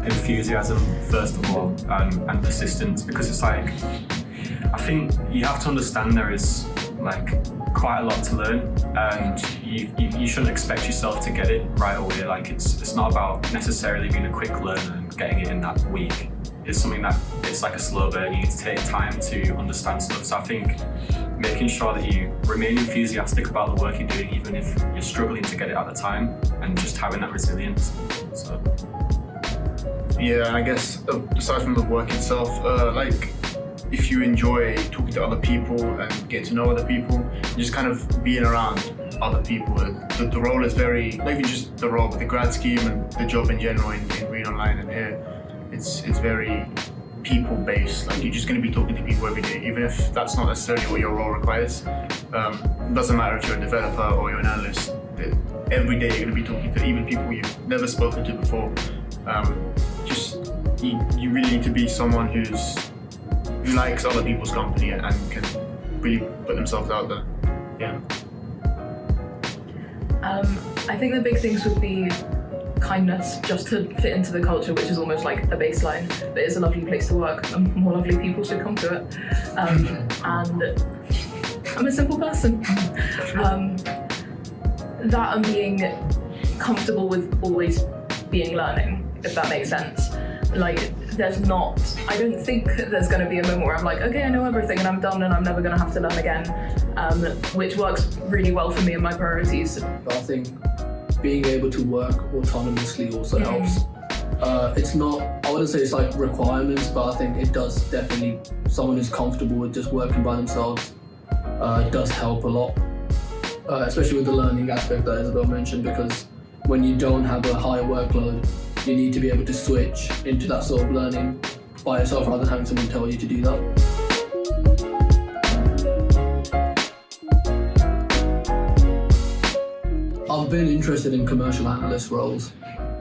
Enthusiasm first of all, and persistence, because it's like, I think you have to understand there is like quite a lot to learn, and you shouldn't expect yourself to get it right away. Like it's not about necessarily being a quick learner and getting it in that week. It's something that it's like a slow burn. You need to take time to understand stuff. So I think making sure that you remain enthusiastic about the work you're doing, even if you're struggling to get it at the time, and just having that resilience. So. Yeah, and I guess aside from the work itself, like if you enjoy talking to other people and get to know other people, just kind of being around other people. The role is very, not even just the role, but the grad scheme and the job in general in Green Online and here, it's very people-based. Like you're just going to be talking to people every day, even if that's not necessarily what your role requires. Doesn't matter if you're a developer or you're an analyst. Every day you're going to be talking to even people you've never spoken to before. You really need to be someone who likes other people's company and can really put themselves out there. Yeah. I think the big things would be kindness, just to fit into the culture, which is almost like a baseline, but it's a lovely place to work and more lovely people should come to it. And I'm a simple person. That and being comfortable with always being learning, if that makes sense. Like, I don't think there's going to be a moment where I'm like, okay, I know everything and I'm done and I'm never going to have to learn again, which works really well for me and my priorities. I think being able to work autonomously also helps. It's not, I wouldn't say it's like requirements, but I think it does definitely, someone who's comfortable with just working by themselves does help a lot, especially with the learning aspect that Isabel mentioned, because when you don't have a high workload, you need to be able to switch into that sort of learning by yourself rather than having someone tell you to do that. I've been interested in commercial analyst roles,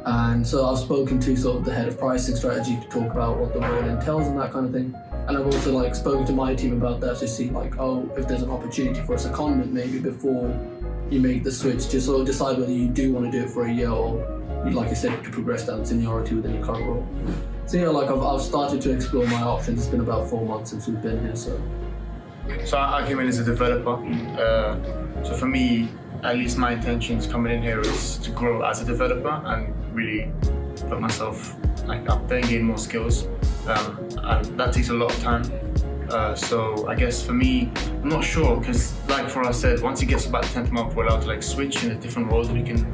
and so I've spoken to sort of the head of pricing strategy to talk about what the role entails and that kind of thing. And I've also spoken to my team about that to see if there's an opportunity for a secondment maybe before you make the switch, to sort of decide whether you do want to do it for a year or, like I said, to progress down seniority within your current role. So yeah, I've started to explore my options. It's been about 4 months since we've been here, so. So I came in as a developer. So for me, at least my intentions coming in here is to grow as a developer and really put myself up there and gain more skills. And that takes a lot of time. So I guess for me, I'm not sure, because like Farah said, once it gets about the 10th month, we're allowed to switch in the different roles that we can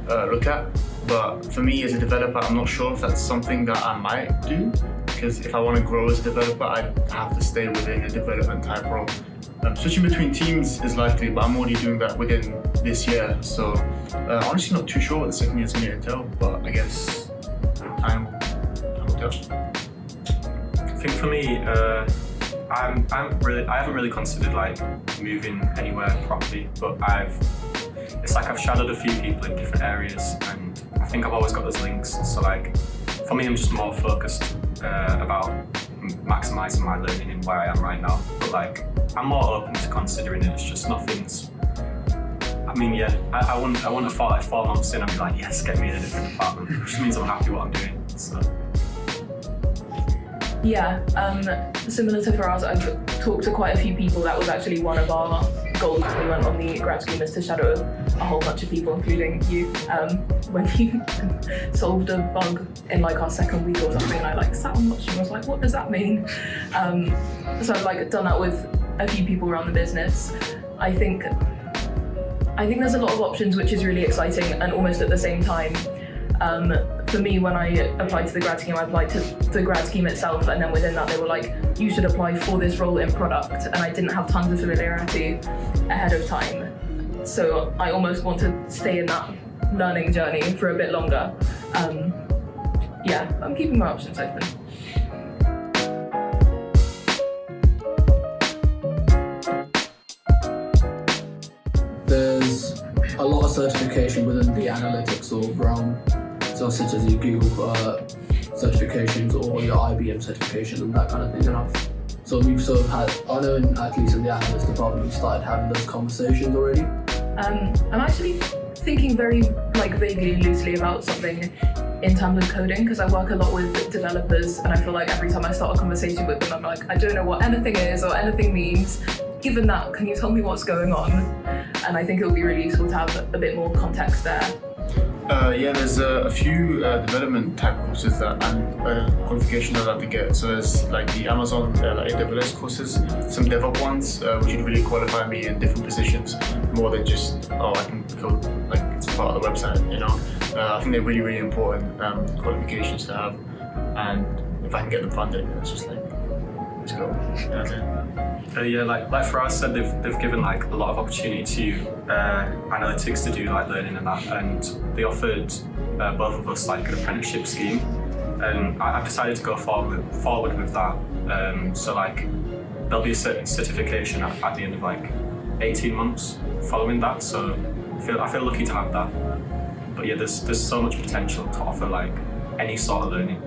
look at. But for me as a developer, I'm not sure if that's something that I might do, because if I want to grow as a developer, I have to stay within a development type role. Switching between teams is likely, but I'm already doing that within this year. So honestly not too sure what the second year is going to entail, but I guess time will tell. I think for me, I haven't really considered moving anywhere properly, but it's like I've shadowed a few people in different areas, and I think I've always got those links. So for me, I'm just more focused about maximising my learning in where I am right now. But I'm more open to considering it. It's just nothing's. I wouldn't have thought 4 months in I'd be like, yes, get me in a different department. It just means I'm happy what I'm doing. So. Yeah, similar to Faraz, I've talked to quite a few people. That was actually one of our goals when we went on the grad scheme, is to shadow a whole bunch of people, including you, when you solved a bug in our second week or something, and I sat and watched and was like, what does that mean? So I've done that with a few people around the business. I think there's a lot of options, which is really exciting, and almost at the same time, for me, when I applied to the grad scheme, I applied to the grad scheme itself, and then within that they were like, you should apply for this role in product, and I didn't have tons of familiarity ahead of time. So I almost want to stay in that learning journey for a bit longer. Yeah, I'm keeping my options open. There's a a lot of certification within the analytics or realm, so such as your Google certifications or your IBM certification and that kind of thing. So we've sort of had, I know at least in the analyst department, we've started having those conversations already. I'm actually thinking very vaguely and loosely about something in terms of coding, because I work a lot with developers, and I feel like every time I start a conversation with them, I'm like, I don't know what anything is or anything means. Given that, can you tell me what's going on? And I think it would be really useful to have a bit more context there. Yeah, there's a few development type courses and qualifications I'd like to get. So there's like the Amazon AWS courses, some DevOps ones, which would really qualify me in different positions, more than just, I can code, it's part of the website, you know. I think they're really, really important qualifications to have, and if I can get them funded, it's just let's go. That's it. Yeah, like for us, they've given a lot of opportunity to analytics to do learning and that, and they offered both of us an apprenticeship scheme, and I've decided to go forward with that. So there'll be a certification at the end of 18 months following that. So I feel lucky to have that. But yeah, there's so much potential to offer any sort of learning.